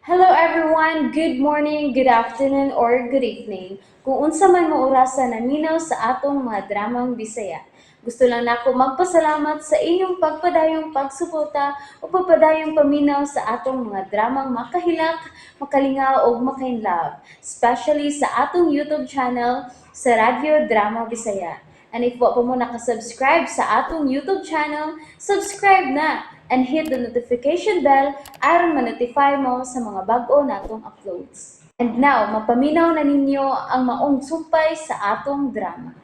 Hello everyone, good morning, good afternoon, or good evening. Kung unsa man mo orasan naminaw sa atong mga dramang Bisaya. Gusto lang nako magpasalamat sa inyong pagpadayong pagsuporta o pagpadayong paminaw sa atong mga dramang makahilak, makalingaw o makainlove, especially sa atong YouTube channel sa Radyo Drama Bisaya. And if wa pa mo nakasubscribe sa atong YouTube channel, subscribe na and hit the notification bell aron ma-notify mo sa mga bag-o natong uploads. And now, mapaminaw na ninyo ang maong sumpay sa atong drama.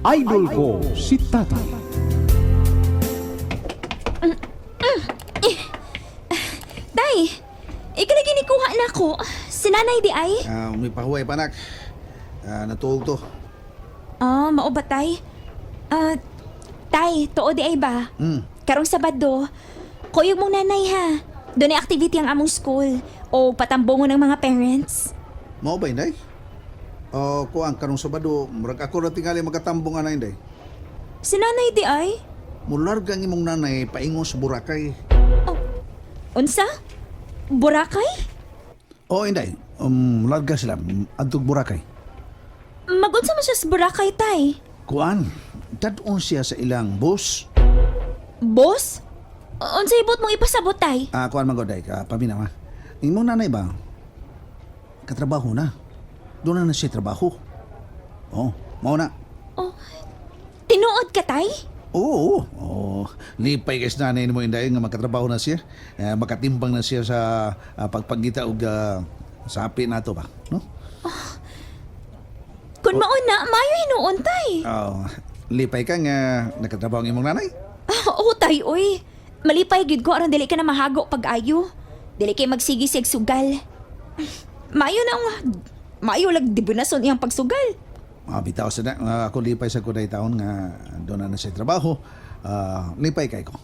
Idol ko si Tata. Day, ikaw na ginikuha na ko. Si nanay di ay? May pahuway pa nak. Natuog to. Mao ba tay? Tay, tuod di ay ba? Karong Sabado, kuyog mong nanay ha. Doon ay activity ang among school o patambongo ng mga parents. Mao ba inday? Kuang karong Sabado, murag ako na tingali magkatambong ana inday. Si nanay di ay? Mularga ang imong nanay paingon sa Boracay. Unsa? Boracay? Inday. Mularga sila adtog Boracay. Magunsa man siya sa Boracay, tay? Kuan, dadon siya sa ilang bus. Boss? Unsa ibot mong ipasabot, tay? Kuan magoday ka paminaw ha. Imong nanay ba? Katrabaho na. Doon na siya trabaho. Mao na. Tinuod ka, tay? Oo. Lipay kasi nanay mo inday nga magkatrabaho na siya. Makatimbang na siya sa pagpangita og sapi nato ba, no? Kung maon na, mayo hinuon, tay. Lipay ka nga nagkatrabaho ang imong nanay. Oo, tay, oy. Malipay gid ko aron dili ka na mahago pag-ayo. Dili kay magsigisig sugal. Mayo na nga. Mayo lag dibunason iyang pagsugal. Bitaw sa ako lipay sa kuday taon nga doon na siya trabaho. Lipay kay ko.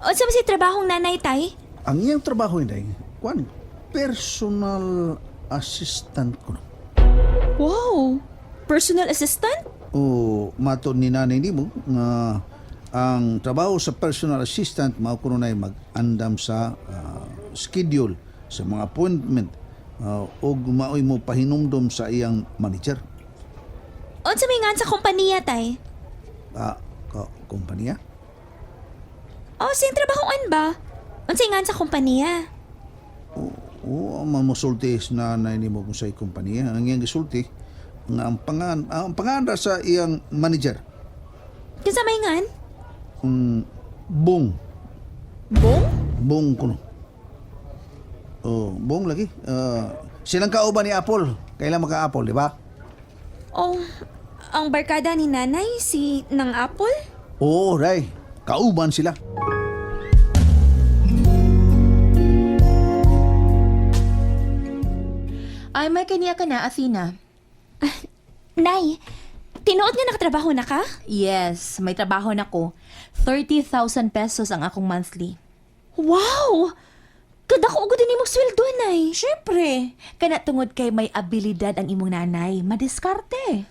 Unsa man si trabahong nanay, tay? Ang iyang trabaho inday, kuan personal assistant ko. Wow. Personal assistant? Mato ni nanay nimo nga ang trabaho sa personal assistant mao kuno nay mag-andam sa schedule sa mga appointment ug maoy mo pahinumdom sa iyang manager. Unsa may ngan sa kompanya, tay? Kompanya? Sing trabahoan ba? Unsa ngan sa kompanya? Mamusulti na nanay nimo kung sa kompanya. Ang iyang gisulti nga ang pangan sa iyang manager. Kinsa may ngan? Bong. Bong? Bong kuno. Bong lagi. Silang kauban ni Apple. Kailan maka-Apple, di ba? Ang barkada ni nanay, si Nang Apple? Oo, Ray. Kauban sila. Ay, may kaniya ka na, Athena. Nay, tinuod nga nakatrabaho na ka? Yes, may trabaho na ko. 30,000 pesos ang akong monthly. Wow! Kadako ugod din imong sweldo, nay. Siyempre, kana tungod kay may abilidad ang imong nanay, madiskarte.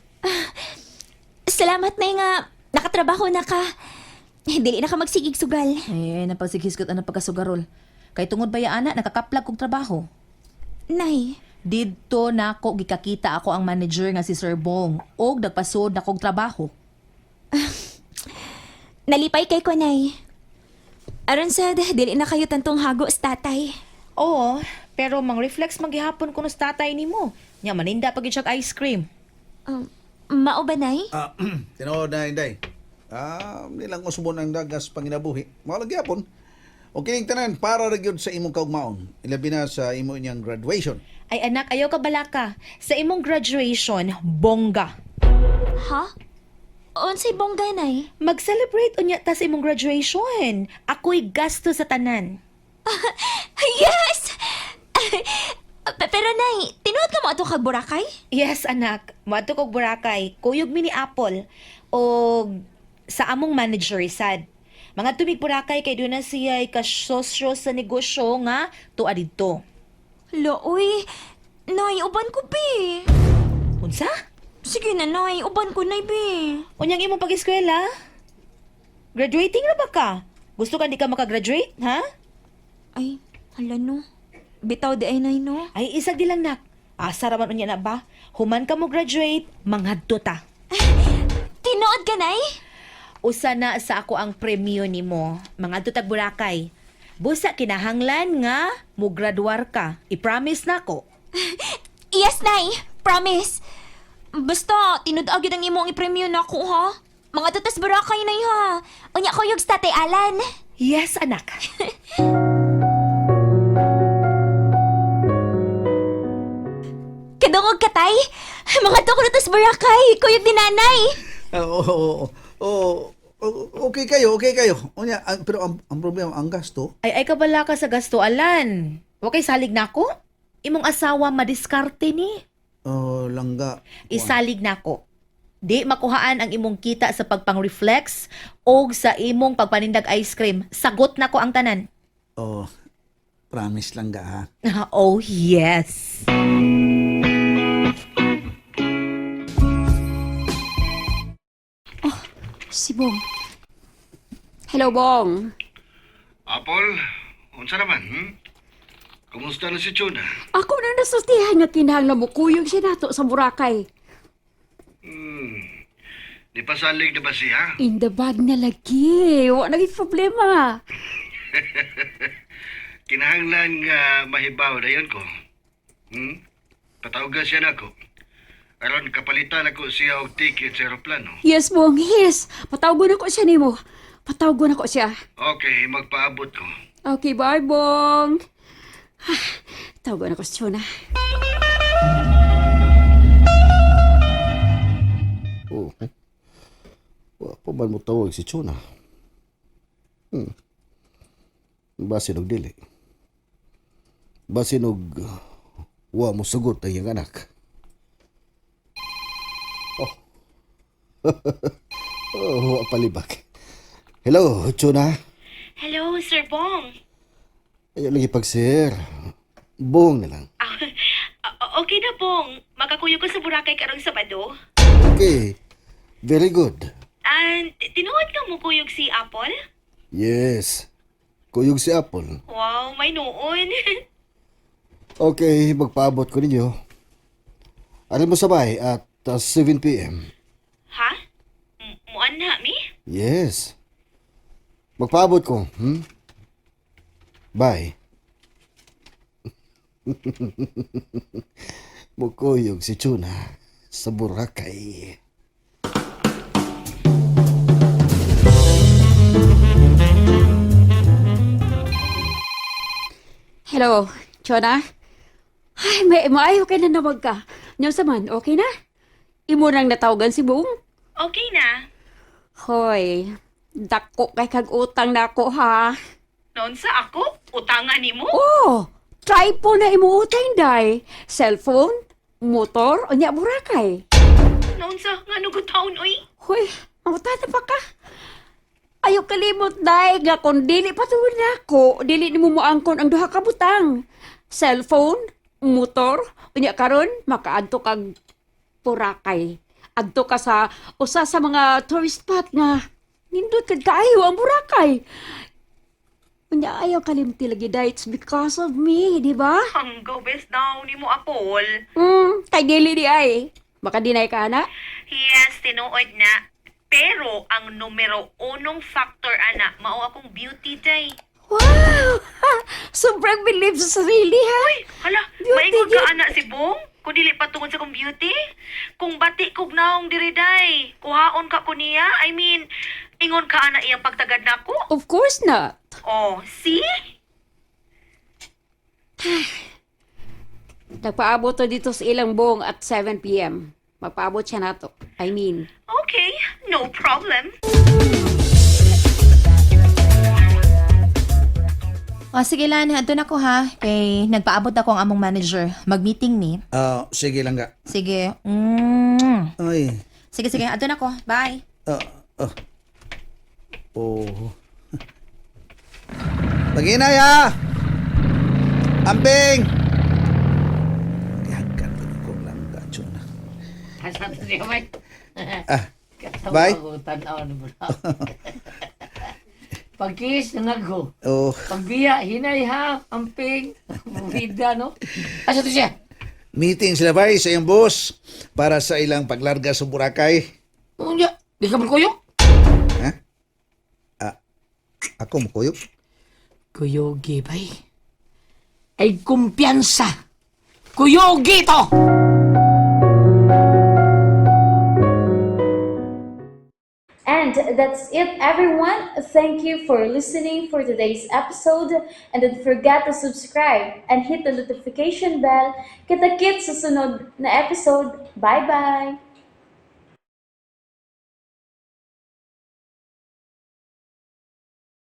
Salamat, nay, nga nakatrabaho na ka. Dili na ka magsigig sugal. Napagsigisgot ang pagkasugarol. Kay tungod ba ya ana, nakakaplag kong trabaho. Nay, Didto na ako gikakita ako ang manager nga si Sir Bong og nagpasod na kong trabaho. nalipay kay ko, nay. Aron sa dili na kayo tantong hago sa tatay. Oo, pero mang-reflex maghihapon kuno sa tatay nimo. Nya maninda pag siya ice cream. Mao ba, nay? Tinood na inday. Nilang usbon ang dagas panginabuhi. Mao lagi apon. O kining tanan para ra gyud sa imong kaugmaon. Ilabi na sa imo inyang graduation. Ay anak, ayaw ka balaka. Sa imong graduation, bongga. Ha? Unsay bongga, nay? Mag-celebrate unya ta sa imong graduation. Ako'y gasto sa tanan. Yes! Pero, nay, tinuod ka mo ato kag Boracay? Yes, anak. Moadto kog Boracay. Kuyog mi ni Apple. O sa among manager, sad. Mga tumig Boracay kay doon na siya kasosyo sa negosyo nga tuwa dito. Uy, nay, uban ko, be. Unsa? Sige na, nay, uban ko, nay, be. Unyang imong pag-eskwela? Graduating na ba ka? Gusto ka di ka makagraduate, ha? Ay, hala no. bitaw di ay nay no. Ay, isag di lang nak. Asa raman unya na ba? Human ka mo graduate, manghadto ta. Tinuod ka nay? Usa na sa ako ang premyo nimo, manghadto tag Boracay. Busa kinahanglan nga mo graduar ka. I-promise na ko. Yes, nay. Promise. Basta, tinud-ag yun ang imong ipremyo na ko, ha? Mga tutas Boracay na ha. Unya ko yung Tate Alan. Yes, anak. Kadungog ka, tay. Mga tutas Boracay. Kuyog ni nanay. Okay kayo, okay kayo. Unya, pero ang problema, ang gasto, Ay kabala ka sa gasto, Alan. Wa kay salig na ko? Imong asawa madiskarte ni. langga. Isalig na ko. Di makuhaan ang imong kita sa pagpang-reflex o sa imong pagpanindag ice cream. Sagot na ko ang tanan. Oh, promise lang ga ha. Oh, yes. Si Bong. Hello, Bong. Apol, unsa naman, Kumusta na si Chuna? Ako na nasultihan nga kinahanglan mo kuyog siya nato sa Boracay. Di pasalig na ba siya? In the bag na lagi. Wa naging problema. Kinahanglan nga mahibaw na yun ko. Patawagan siya na ko. Aron kapalitan ako siya og ticket sa aeroplano. Yes, Bong. Yes. Patawgon ako siya nimo. Patawgon ako siya. Okay, magpaabot ko. Okay, bye, Bong. Tawgon ako si Chona. Oh, wa pa man mo tawag si Chona. Basin og dili. Basin og wa mo sugot ang iyang anak. Oh. Oh, wa palibak. Hello, Chona. Hello, Sir Bong. Ayaw lagi pag-sir. Buong na lang. Okay na, Bong. Makakuyo ko sa Boracay karong Sabado. Okay. Very good. Tinuod ka mo kuyog si Apple? Yes. Kuyog si Apple. Wow, may noon. Okay, magpaabot ko ninyo. Alam mo sabay at 7 p.m. Ha? Muan na, mi? Yes. Magpaabot ko, Bye. Mukuyog si Chuna sa Boracay. Hello, Chona. Ay, maayo ka na nawag ka. Nyaw saman, okay na? Imo nang natawagan si Bong? Okay na. Hoy, dako kay kag utang na ako, ha? Noon sa ako, utangan ni mo? Oh, try po na imo utang, day. Cellphone, motor, o niya Boracay. Noon sa nga nugod taon, oy. Hoy, mamutan pa ka. Ayaw kalimot, day, nga kung dili patuloy na ako, dili ni mo moangkon ang duha ka butang. Cellphone, motor, o niya karon makaadto kag Boracay. Adto ka sa usa sa mga tourist spot nga nindot kag kaayo ang Boracay. Unya ayaw kalimti lagi, day. It's because of me, di ba? Ang gobes daw ni mo, Apol. Kay dili di ay. Baka dinay ka na? Yes, tinuod na. Pero ang numero unong factor, ana, mao akong beauty day. Wow! Sobrang believe sa sarili, ha? Uy, hala, Beauty maingon day. ka, ana, si Bong? Kung dili patungod sa kong beauty? Kung bati kog naong diri day, kuhaon ka ko niya? I mean, ingon ka, ana, iyang pagtagad na ko? Of course not. Oh, see? Nagpaabot to dito sa ilang Bong at 7 p.m. Magpaabot siya na to. I mean, Okay, no problem. O sige lan, adto na ko ha. Kay nagpaabot ako ang among manager. Mag-meeting ni. Sige lang ga. Sige. Ay. Sige, adto na ko. Bye. Oh. Paginay ha! Amping! Yagan ko lang ga, Chona. Bye. Pagkis, nangago. Oh, Pagbiya, hinay ha, amping, vida, no? Asa to siya? meeting sila bay sa iyong boss para sa ilang paglarga sa Boracay. Unya, di ka magkuyok? Ha? Ako makuyok? Kuyogi, bay. Ay kumpiyansa. Kuyogi to! And that's it, everyone. Thank you for listening for today's episode. And don't forget to subscribe and hit the notification bell. Kita-kits sa sunod na episode. Bye-bye!